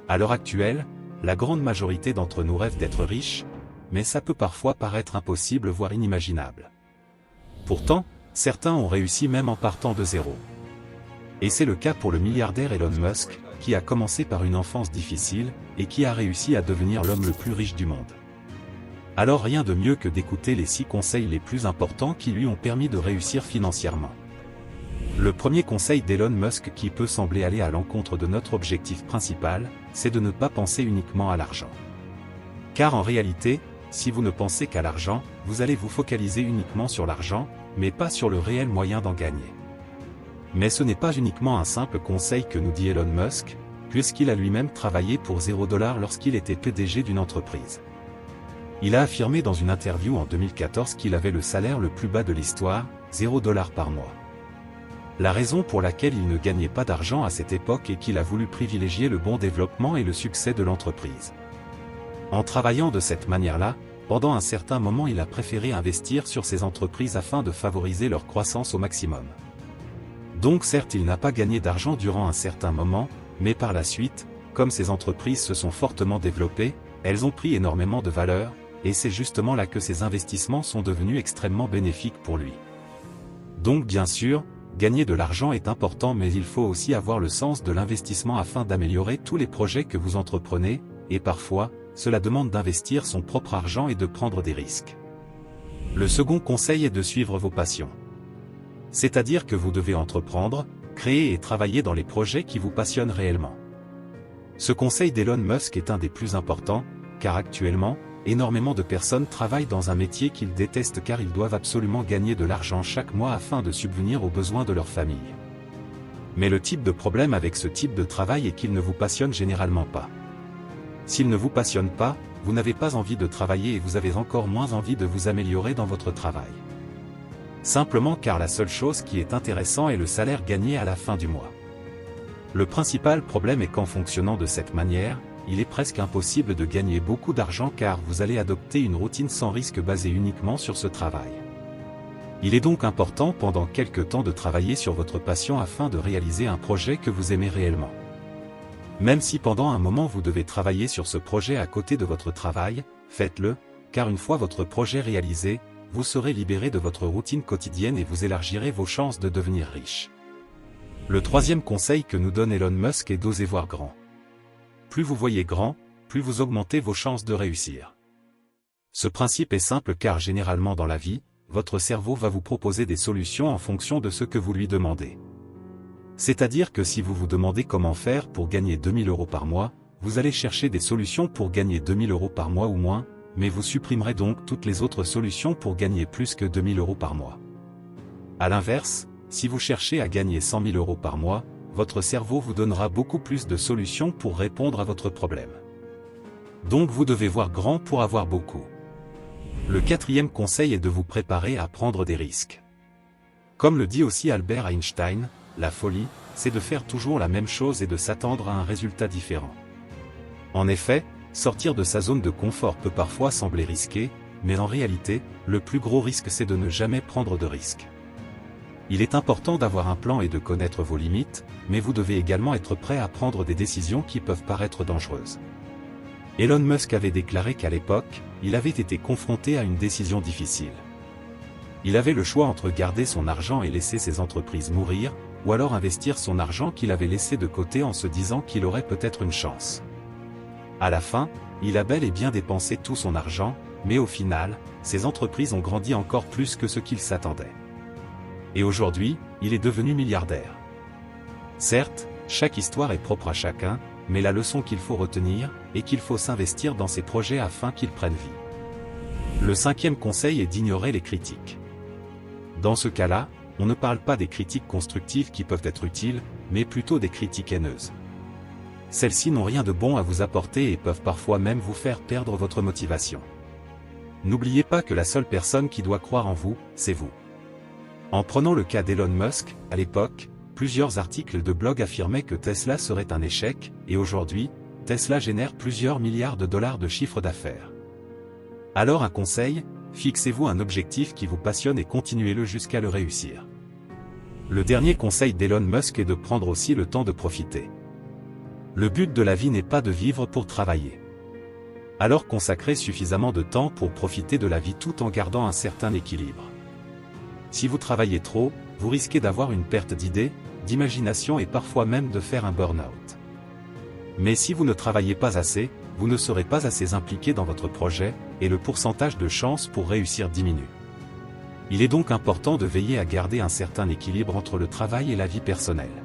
À l'heure actuelle, la grande majorité d'entre nous rêve d'être riche, mais ça peut parfois paraître impossible voire inimaginable. Pourtant, certains ont réussi même en partant de zéro. Et c'est le cas pour le milliardaire Elon Musk, qui a commencé par une enfance difficile, et qui a réussi à devenir l'homme le plus riche du monde. Alors rien de mieux que d'écouter les 6 conseils les plus importants qui lui ont permis de réussir financièrement. Le premier conseil d'Elon Musk qui peut sembler aller à l'encontre de notre objectif principal, c'est de ne pas penser uniquement à l'argent. Car en réalité, si vous ne pensez qu'à l'argent, vous allez vous focaliser uniquement sur l'argent, mais pas sur le réel moyen d'en gagner. Mais ce n'est pas uniquement un simple conseil que nous dit Elon Musk, puisqu'il a lui-même travaillé pour $0 lorsqu'il était PDG d'une entreprise. Il a affirmé dans une interview en 2014 qu'il avait le salaire le plus bas de l'histoire, $0 par mois. La raison pour laquelle il ne gagnait pas d'argent à cette époque est qu'il a voulu privilégier le bon développement et le succès de l'entreprise. En travaillant de cette manière-là, pendant un certain moment il a préféré investir sur ces entreprises afin de favoriser leur croissance au maximum. Donc certes il n'a pas gagné d'argent durant un certain moment, mais par la suite, comme ces entreprises se sont fortement développées, elles ont pris énormément de valeur, et c'est justement là que ces investissements sont devenus extrêmement bénéfiques pour lui. Donc bien sûr, gagner de l'argent est important mais il faut aussi avoir le sens de l'investissement afin d'améliorer tous les projets que vous entreprenez, et parfois, cela demande d'investir son propre argent et de prendre des risques. Le second conseil est de suivre vos passions. C'est-à-dire que vous devez entreprendre, créer et travailler dans les projets qui vous passionnent réellement. Ce conseil d'Elon Musk est un des plus importants, car actuellement, énormément de personnes travaillent dans un métier qu'ils détestent car ils doivent absolument gagner de l'argent chaque mois afin de subvenir aux besoins de leur famille. Mais le type de problème avec ce type de travail est qu'il ne vous passionne généralement pas. S'il ne vous passionne pas, vous n'avez pas envie de travailler et vous avez encore moins envie de vous améliorer dans votre travail. Simplement car la seule chose qui est intéressante est le salaire gagné à la fin du mois. Le principal problème est qu'en fonctionnant de cette manière, il est presque impossible de gagner beaucoup d'argent car vous allez adopter une routine sans risque basée uniquement sur ce travail. Il est donc important pendant quelque temps de travailler sur votre passion afin de réaliser un projet que vous aimez réellement. Même si pendant un moment vous devez travailler sur ce projet à côté de votre travail, faites-le, car une fois votre projet réalisé, vous serez libéré de votre routine quotidienne et vous élargirez vos chances de devenir riche. Le troisième conseil que nous donne Elon Musk est d'oser voir grand. Plus vous voyez grand, plus vous augmentez vos chances de réussir. Ce principe est simple car généralement dans la vie, votre cerveau va vous proposer des solutions en fonction de ce que vous lui demandez. C'est-à-dire que si vous vous demandez comment faire pour gagner 2000 € par mois, vous allez chercher des solutions pour gagner 2000 € par mois ou moins, mais vous supprimerez donc toutes les autres solutions pour gagner plus que 2000 € par mois. A l'inverse, si vous cherchez à gagner 100 000 € par mois, votre cerveau vous donnera beaucoup plus de solutions pour répondre à votre problème. Donc vous devez voir grand pour avoir beaucoup. Le quatrième conseil est de vous préparer à prendre des risques. Comme le dit aussi Albert Einstein, la folie, c'est de faire toujours la même chose et de s'attendre à un résultat différent. En effet, sortir de sa zone de confort peut parfois sembler risqué, mais en réalité, le plus gros risque c'est de ne jamais prendre de risques. Il est important d'avoir un plan et de connaître vos limites, mais vous devez également être prêt à prendre des décisions qui peuvent paraître dangereuses. Elon Musk avait déclaré qu'à l'époque, il avait été confronté à une décision difficile. Il avait le choix entre garder son argent et laisser ses entreprises mourir, ou alors investir son argent qu'il avait laissé de côté en se disant qu'il aurait peut-être une chance. À la fin, il a bel et bien dépensé tout son argent, mais au final, ses entreprises ont grandi encore plus que ce qu'il s'attendait. Et aujourd'hui, il est devenu milliardaire. Certes, chaque histoire est propre à chacun, mais la leçon qu'il faut retenir, est qu'il faut s'investir dans ses projets afin qu'ils prennent vie. Le cinquième conseil est d'ignorer les critiques. Dans ce cas-là, on ne parle pas des critiques constructives qui peuvent être utiles, mais plutôt des critiques haineuses. Celles-ci n'ont rien de bon à vous apporter et peuvent parfois même vous faire perdre votre motivation. N'oubliez pas que la seule personne qui doit croire en vous, c'est vous. En prenant le cas d'Elon Musk, à l'époque, plusieurs articles de blog affirmaient que Tesla serait un échec, et aujourd'hui, Tesla génère plusieurs milliards de dollars de chiffre d'affaires. Alors un conseil, fixez-vous un objectif qui vous passionne et continuez-le jusqu'à le réussir. Le dernier conseil d'Elon Musk est de prendre aussi le temps de profiter. Le but de la vie n'est pas de vivre pour travailler. Alors consacrez suffisamment de temps pour profiter de la vie tout en gardant un certain équilibre. Si vous travaillez trop, vous risquez d'avoir une perte d'idées, d'imagination et parfois même de faire un burn-out. Mais si vous ne travaillez pas assez, vous ne serez pas assez impliqué dans votre projet, et le pourcentage de chances pour réussir diminue. Il est donc important de veiller à garder un certain équilibre entre le travail et la vie personnelle.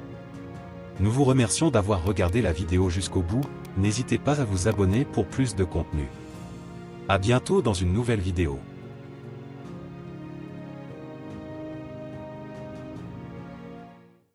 Nous vous remercions d'avoir regardé la vidéo jusqu'au bout, n'hésitez pas à vous abonner pour plus de contenu. À bientôt dans une nouvelle vidéo.